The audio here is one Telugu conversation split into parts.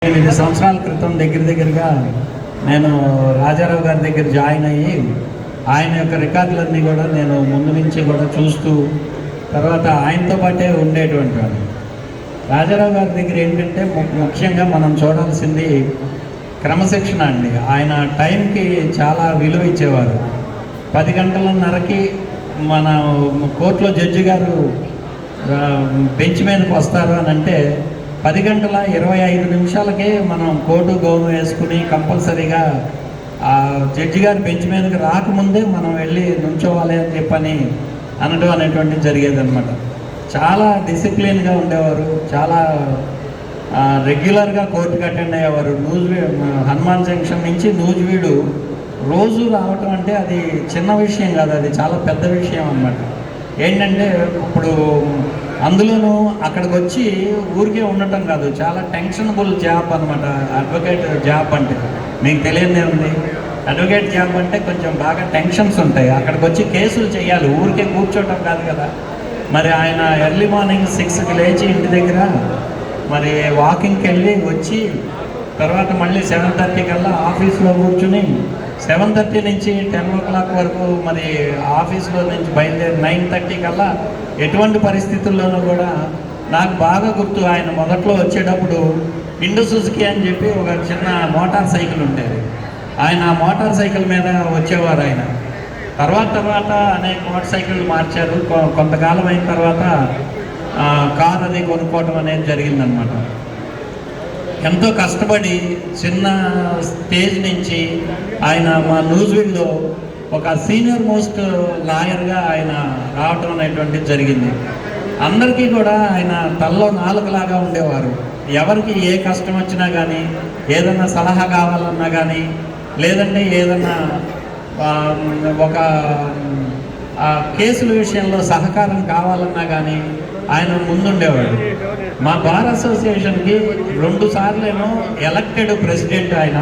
8 సంవత్సరాల క్రితం దగ్గరగా నేను రాజారావు గారి దగ్గర జాయిన్ అయ్యి ఆయన యొక్క రికార్డులన్నీ కూడా నేను ముందు నుంచి కూడా చూస్తూ తర్వాత ఆయనతో పాటే ఉండేటువంటి వాడు. రాజారావు గారి దగ్గర ఏంటంటే ముఖ్యంగా మనం చూడాల్సింది క్రమశిక్షణ అండి. ఆయన టైంకి చాలా విలువ ఇచ్చేవారు. 10 గంటలన్నరకి మన కోర్టులో జడ్జి గారు బెంచ్ మీదకి వస్తారు అని అంటే 10 గంటల 25 నిమిషాలకే మనం కోటు గౌను వేసుకుని కంపల్సరీగా ఆ జడ్జి గారి బెంచ్ మీదకి రాకముందే మనం వెళ్ళి నుంచోవాలి అని చెప్పని అనడం అనేటువంటిది జరిగేదన్నమాట. చాలా డిసిప్లిన్గా ఉండేవారు. చాలా రెగ్యులర్గా కోర్టుకి అటెండ్ అయ్యేవారు. హనుమాన్ జంక్షన్ నుంచి నూజివీడు రోజు రావటం అంటే అది చిన్న విషయం కాదు, అది చాలా పెద్ద విషయం అన్నమాట. ఏంటంటే ఇప్పుడు అందులోనూ అక్కడికి వచ్చి ఊరికే ఉండటం కాదు, చాలా టెన్షనబుల్ జాబ్ అనమాట. అడ్వకేట్ జాబ్ అంటే మీకు తెలియదే ఉంది. అడ్వకేట్ జాబ్ అంటే కొంచెం బాగా టెన్షన్స్ ఉంటాయి. అక్కడికి వచ్చి కేసులు చేయాలి, ఊరికే కూర్చోవటం కాదు కదా. మరి ఆయన ఎర్లీ మార్నింగ్ 6కి లేచి ఇంటి దగ్గర మరి వాకింగ్కి వెళ్ళి వచ్చి తర్వాత మళ్ళీ 7:30 కల్లా ఆఫీస్లో కూర్చుని 7:30 నుంచి 10 o'clock వరకు మరి ఆఫీస్లో నుంచి బయలుదేరి 9:30 కల్లా ఎటువంటి పరిస్థితుల్లోనూ కూడా నాకు బాగా గుర్తు. ఆయన మొదట్లో వచ్చేటప్పుడు ఇండు సుజుకి అని చెప్పి ఒక చిన్న మోటార్ సైకిల్ ఉండేది. ఆయన ఆ మోటార్ సైకిల్ మీద వచ్చేవారు. ఆయన తర్వాత అనేక మోటార్ సైకిళ్ళు మార్చారు. కొంతకాలం అయిన తర్వాత కార్ అది కొనుక్కోవటం అనేది జరిగిందనమాట. ఎంతో కష్టపడి చిన్న స్టేజ్ నుంచి ఆయన మా నూజివీడులో ఒక సీనియర్ మోస్ట్ లాయర్గా ఆయన రావటం అనేటువంటిది జరిగింది. అందరికీ కూడా ఆయన తల్లో నాలుగులాగా ఉండేవారు. ఎవరికి ఏ కష్టం వచ్చినా కానీ, ఏదన్నా సలహా కావాలన్నా కానీ, లేదంటే ఏదన్నా ఒక కేసుల విషయంలో సహకారం కావాలన్నా కానీ ఆయన ముందుండేవాడు. మా బార్ అసోసియేషన్కి 2 సార్లేమో ఎలక్టెడ్ ప్రెసిడెంట్ ఆయన,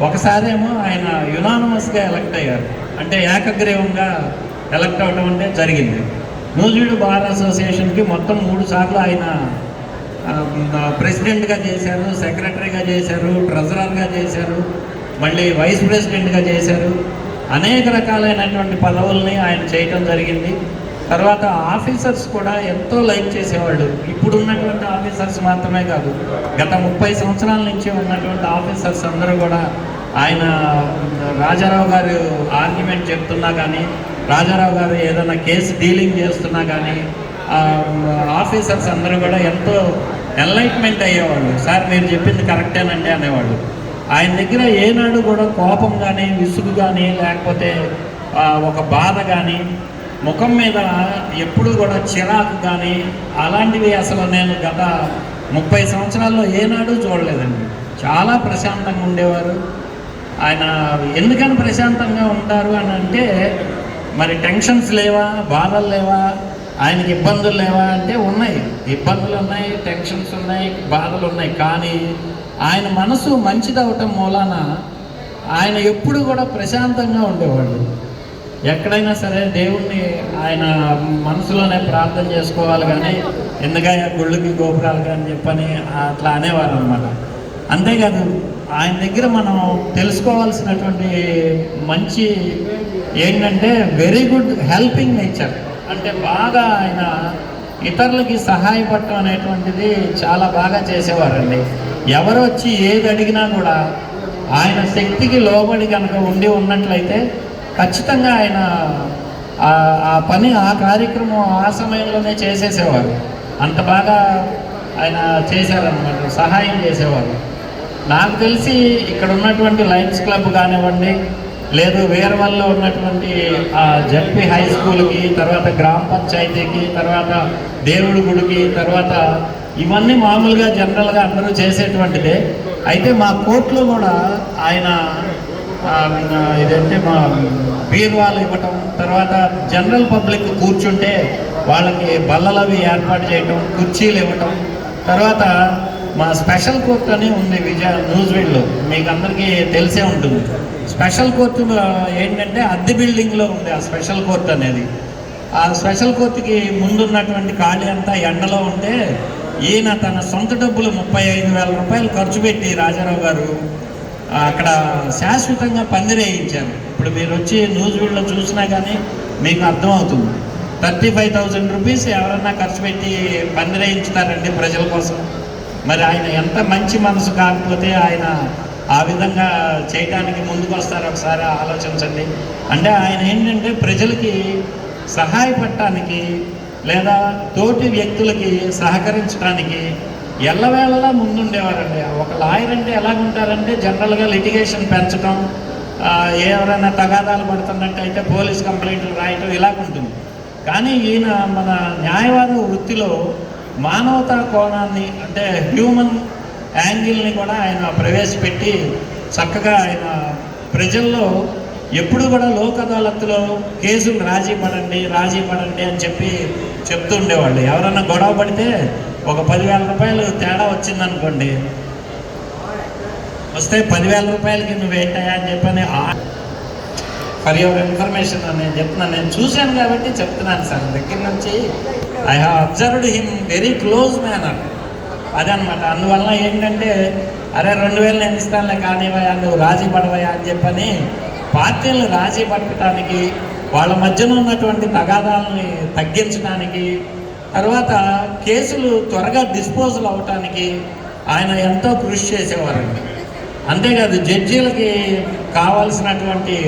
ఒకసారేమో ఆయన యునానిమస్గా ఎలక్ట్ అయ్యారు. అంటే ఏకగ్రీవంగా ఎలక్ట్ అవ్వడం అంటే జరిగింది. నూజివీడు బార్ అసోసియేషన్కి మొత్తం 3 సార్లు ఆయన ప్రెసిడెంట్గా చేశారు, సెక్రటరీగా చేశారు, ట్రెజరర్గా చేశారు, మళ్ళీ వైస్ ప్రెసిడెంట్గా చేశారు. అనేక రకాలైనటువంటి పదవుల్ని ఆయన చేయటం జరిగింది. తర్వాత ఆఫీసర్స్ కూడా ఎంతో లైక్ చేసేవాళ్ళు. ఇప్పుడు ఉన్నటువంటి ఆఫీసర్స్ మాత్రమే కాదు, గత 30 సంవత్సరాల నుంచి ఉన్నటువంటి ఆఫీసర్స్ అందరూ కూడా ఆయన రాజారావు గారు ఆర్గ్యుమెంట్ చెప్తున్నా కానీ, రాజారావు గారు ఏదైనా కేసు డీలింగ్ చేస్తున్నా కానీ ఆఫీసర్స్ అందరూ కూడా ఎంతో ఎన్లైట్మెంట్ అయ్యేవాళ్ళు. సార్ మీరు చెప్పింది కరెక్టేనండి అనేవాళ్ళు. ఆయన దగ్గర ఏనాడు కూడా కోపం కానీ, విసుగు కానీ, లేకపోతే ఒక బాధ కానీ, ముఖం మీద ఎప్పుడు కూడా చిరాకు కానీ అలాంటివి అసలు నేను గత 30 సంవత్సరాల్లో ఏనాడు చూడలేదండి. చాలా ప్రశాంతంగా ఉండేవారు ఆయన. ఎందుకని ప్రశాంతంగా ఉంటారు అని అంటే, మరి టెన్షన్స్ లేవా, బాధలు లేవా, ఆయనకి ఇబ్బందులు లేవా అంటే ఉన్నాయి. ఇబ్బందులు ఉన్నాయి, టెన్షన్స్ ఉన్నాయి, బాధలు ఉన్నాయి. కానీ ఆయన మనసు మంచిదవటం మూలాన ఆయన ఎప్పుడు కూడా ప్రశాంతంగా ఉండేవాళ్ళు. ఎక్కడైనా సరే దేవుణ్ణి ఆయన మనసులోనే ప్రార్థన చేసుకోవాలి కానీ ఎందుకయ్యా గుళ్ళకి గోపురాలు కానీ చెప్పని అట్లా అనేవారు అనమాట. అంతేకాదు ఆయన దగ్గర మనం తెలుసుకోవాల్సినటువంటి మంచి ఏంటంటే వెరీ గుడ్ హెల్పింగ్ నేచర్. అంటే బాగా ఆయన ఇతరులకి సహాయపడటం అనేటువంటిది చాలా బాగా చేసేవారండి. ఎవరు వచ్చి ఏది అడిగినా కూడా ఆయన శక్తికి లోబడి కనుక ఉన్నట్లయితే ఖచ్చితంగా ఆయన ఆ పని, ఆ కార్యక్రమం ఆ సమయంలోనే చేసేసేవారు. అంత బాగా ఆయన చేశారన్నమాట, సహాయం చేసేవారు. నాకు తెలిసి ఇక్కడ ఉన్నటువంటి లయన్స్ క్లబ్ కానివ్వండి, లేదు వీరవల్లో ఉన్నటువంటి జడ్పీ హై స్కూల్కి, తర్వాత గ్రామ పంచాయతీకి, తర్వాత దేవుడి గుడికి, తర్వాత ఇవన్నీ మామూలుగా జనరల్గా అందరూ చేసేటువంటిదే. అయితే మా కోర్టులో కూడా ఆయన ఇదంటే మా బీరువాలు ఇవ్వటం, తర్వాత జనరల్ పబ్లిక్ కూర్చుంటే వాళ్ళకి బల్లలవి ఏర్పాటు చేయటం, కుర్చీలు ఇవ్వటం. తర్వాత మా స్పెషల్ కోర్టు అని ఉంది నూజివీడులో, మీకు అందరికీ తెలిసే ఉంటుంది. స్పెషల్ కోర్టు ఏంటంటే అద్దె బిల్డింగ్లో ఉంది ఆ స్పెషల్ కోర్టు అనేది. ఆ స్పెషల్ కోర్టుకి ముందున్నటువంటి ఖాళీ అంతా ఎండలో ఉంటే ఈయన తన సొంత డబ్బులు 35,000 రూపాయలు ఖర్చు పెట్టి రాజారావు గారు అక్కడ శాశ్వతంగా పందిరేయించారు. ఇప్పుడు మీరు వచ్చి న్యూస్వీడ్లో చూసినా కానీ మీకు అర్థమవుతుంది. 35,000 రూపీస్ ఎవరన్నా ఖర్చు పెట్టి పందిరేయించుతారండి ప్రజల కోసం. మరి ఆయన ఎంత మంచి మనసు కాకపోతే ఆయన ఆ విధంగా చేయడానికి ముందుకు వస్తారు, ఒకసారి ఆలోచించండి. అంటే ఆయన ఏంటంటే ప్రజలకి సహాయపడటానికి లేదా తోటి వ్యక్తులకి సహకరించడానికి ఎల్లవేళలా ముందుండేవారండి. ఒక లాయర్ అంటే ఎలాగుంటారంటే జనరల్గా లిటిగేషన్ పెంచడం, ఎవరైనా తగాదాలు పడుతున్నట్టు అయితే పోలీస్ కంప్లైంట్లు రాయటం ఇలాగుంటుంది. కానీ ఈయన మన న్యాయవాద వృత్తిలో మానవతా కోణాన్ని అంటే హ్యూమన్ యాంగిల్ని కూడా ఆయన ప్రవేశపెట్టి చక్కగా ఆయన ప్రజల్లో ఎప్పుడు కూడా లోక్ అదాలత్లో కేసులు రాజీ పడండి అని చెప్తూ ఉండేవాళ్ళు. ఎవరన్నా గొడవ పడితే ఒక 10,000 రూపాయలు తేడా వచ్చిందనుకోండి, వస్తే 10,000 రూపాయలకి నువ్వేంటాయా అని చెప్పని ఫర్ యువర్ ఇన్ఫర్మేషన్ నేను చెప్తున్నాను. నేను చూశాను కాబట్టి చెప్తున్నాను సార్. దగ్గర నుంచి I have observed him very close manner. అదనమాట. అందువల్ల ఏంటంటే అరే 2,000 నేను ఇస్తానులే కానివయా, నువ్వు రాజీ పడవయా అని చెప్పని పార్టీలను రాజీ పట్టడానికి, వాళ్ళ మధ్యన ఉన్నటువంటి తగాదాలని తగ్గించడానికి, తర్వాత కేసులు త్వరగా డిస్పోజల్ అవటానికి ఆయన ఎంతో కృషి చేసేవారండి. అంతేకాదు జడ్జీలకి కావాల్సినటువంటి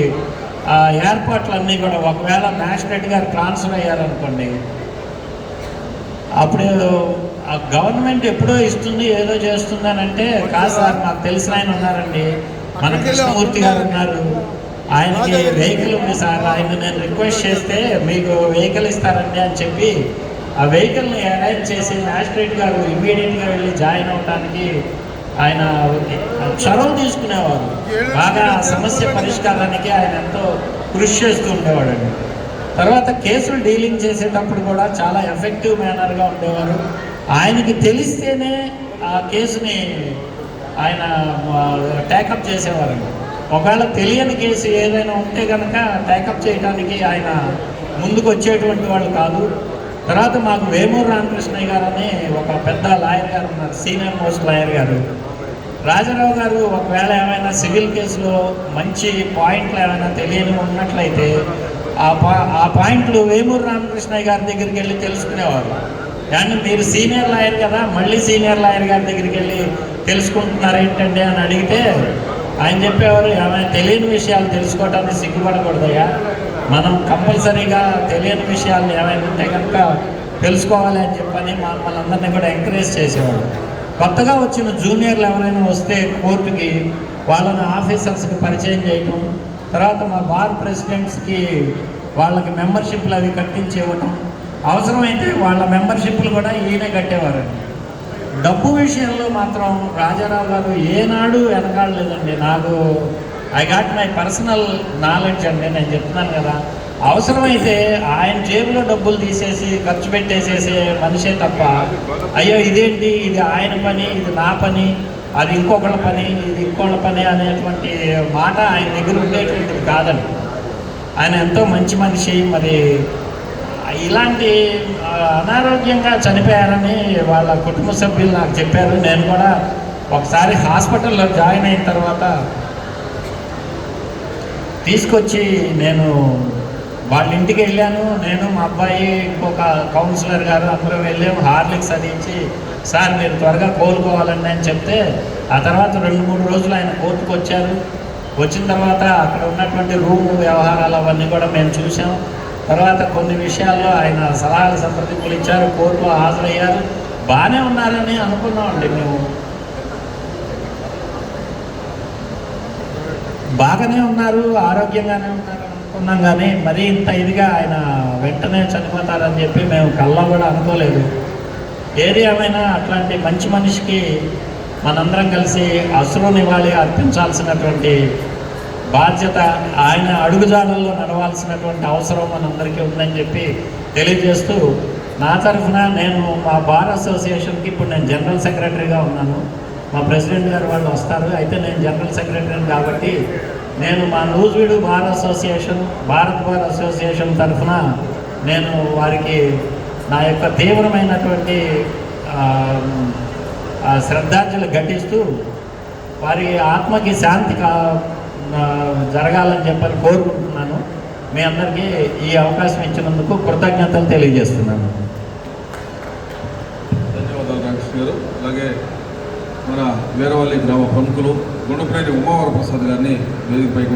ఏర్పాట్లన్నీ కూడా ఒకవేళ మ్యాజిస్ట్రేట్ గారు ట్రాన్స్ఫర్ అయ్యారనుకోండి, అప్పుడు గవర్నమెంట్ ఎప్పుడో ఇస్తుంది ఏదో చేస్తుంది అని అంటే, కాదు సార్ మాకు తెలిసిన ఆయన ఉన్నారండి, మన కృష్ణమూర్తి గారు ఉన్నారు, ఆయనకి వెహికల్ ఉంది సార్, ఆయన నేను రిక్వెస్ట్ చేస్తే మీకు వెహికల్ ఇస్తారండి అని చెప్పి ఆ వెహికల్ని అరేంజ్ చేసి మ్యాజిస్ట్రేట్ గారు ఇమ్మీడియట్గా వెళ్ళి జాయిన్ అవ్వడానికి ఆయన చొరవ తీసుకునేవారు. బాగా సమస్య పరిష్కారానికి ఆయన ఎంతో కృషి చేస్తూ ఉండేవాడండి. తర్వాత కేసులు డీలింగ్ చేసేటప్పుడు కూడా చాలా ఎఫెక్టివ్ మేనర్గా ఉండేవారు. ఆయనకి తెలిస్తేనే ఆ కేసుని ఆయన టేకప్ చేసేవారండి. ఒకవేళ తెలియని కేసు ఏదైనా ఉంటే కనుక టేకప్ చేయడానికి ఆయన ముందుకు వచ్చేటువంటి వాళ్ళు కాదు. తర్వాత మాకు వేమూరు రామకృష్ణయ్య గారు అని ఒక పెద్ద లాయర్ గారు ఉన్నారు, సీనియర్ మోస్ట్ లాయర్ గారు. రాజారావు గారు ఒకవేళ ఏమైనా సివిల్ కేసులో మంచి పాయింట్లు ఏమైనా తెలియని ఉన్నట్లయితే ఆ పాయింట్లు వేమూరు రామకృష్ణయ్య గారి దగ్గరికి వెళ్ళి తెలుసుకునేవారు. కానీ మీరు సీనియర్ లాయర్ కదా, మళ్ళీ సీనియర్ లాయర్ గారి దగ్గరికి వెళ్ళి తెలుసుకుంటున్నారు ఏంటండి అని అడిగితే ఆయన చెప్పేవారు, ఏమైనా తెలియని విషయాలు తెలుసుకోవడానికి సిగ్గుపడకూడదయ్యా, మనం కంపల్సరీగా తెలియని విషయాలు ఏమైనా ఉంటే కనుక తెలుసుకోవాలి అని చెప్పని మమ్మల్ని అందరినీ కూడా ఎంకరేజ్ చేసేవాడు. కొత్తగా వచ్చిన జూనియర్లు ఎవరైనా వస్తే కోర్టుకి వాళ్ళని ఆఫీసర్స్కి పరిచయం చేయటం, తర్వాత మా బార్ ప్రెసిడెంట్స్కి వాళ్ళకి మెంబర్షిప్లు అవి కట్టించి ఇవ్వటం, అవసరమైతే వాళ్ళ మెంబర్షిప్లు కూడా ఈయనే కట్టేవారు. డబ్బు విషయంలో మాత్రం రాజారావు గారు ఏనాడు వెనకాడలేదండి. నాకు I got my personal knowledge అండి, నేను చెప్తున్నాను కదా. అవసరమైతే ఆయన జేబులో డబ్బులు తీసేసి ఖర్చు పెట్టేసేసే మనిషే తప్ప, అయ్యో ఇదేంటి, ఇది ఆయన పని, ఇది నా పని, అది ఇంకొకళ్ళ పని, ఇది ఇంకొకళ్ళ పని అనేటువంటి మాట ఆయన దగ్గర ఉండేటువంటిది కాదండి. ఆయన ఎంతో మంచి మనిషి. మరి ఇలాంటి అనారోగ్యంగా చనిపోయారని వాళ్ళ కుటుంబ సభ్యులు నాకు చెప్పారు. నేను కూడా ఒకసారి హాస్పిటల్లో జాయిన్ అయిన తర్వాత తీసుకొచ్చి నేను వాళ్ళ ఇంటికి వెళ్ళాను. నేను మా అబ్బాయి ఇంకొక కౌన్సిలర్ గారు అందరూ వెళ్ళాము. హార్లిక్స్ అది ఇచ్చి, సార్ మీరు త్వరగా కోలుకోవాలండి అని చెప్తే, ఆ తర్వాత 2-3 రోజులు ఆయన కోర్టుకు వచ్చారు. వచ్చిన తర్వాత అక్కడ ఉన్నటువంటి రూము వ్యవహారాలు అవన్నీ కూడా మేము చూసాం. తర్వాత కొన్ని విషయాల్లో ఆయన సలహాలు సంప్రదింపులు ఇచ్చారు, కోర్టులో హాజరయ్యారు. బాగానే ఉన్నారని అనుకున్నామండి మేము, బాగానే ఉన్నారు, ఆరోగ్యంగానే ఉన్నారు అనుకున్నాం. కానీ మరీ ఇంత ఇదిగా ఆయన వెంటనే చనిపోతారని చెప్పి మేము కల్లో కూడా అనుకోలేదు. ఏది ఏమైనా అట్లాంటి మంచి మనిషికి మనందరం కలిసి అశ్రు నివాళి అర్పించాల్సినటువంటి బాధ్యత, ఆయన అడుగుజాడల్లో నడవాల్సినటువంటి అవసరం మనందరికీ ఉందని చెప్పి తెలియజేస్తూ, నా తరఫున నేను మా బార్ అసోసియేషన్కి ఇప్పుడు నేను జనరల్ సెక్రటరీగా ఉన్నాను. మా ప్రెసిడెంట్ గారు వాళ్ళు వస్తారు, అయితే నేను జనరల్ సెక్రటరీని కాబట్టి నేను మా Nuzvid bar association, Bharat bar association తరఫున నేను వారికి నా యొక్క తీవ్రమైనటువంటి శ్రద్ధాంజలి ఘటిస్తూ వారి ఆత్మకి శాంతి జరగాలని చెప్పని కోరుకుంటున్నాను. మీ అందరికీ ఈ అవకాశం ఇచ్చినందుకు కృతజ్ఞతలు తెలియజేస్తున్నాను. ధన్యవాదాలు రామకృష్ణ గారు. అలాగే మన వీరవల్లి గ్రామ ప్రముఖులు గుండెపనేని ఉమావర ప్రసాద్ గారిని వేదికపైకి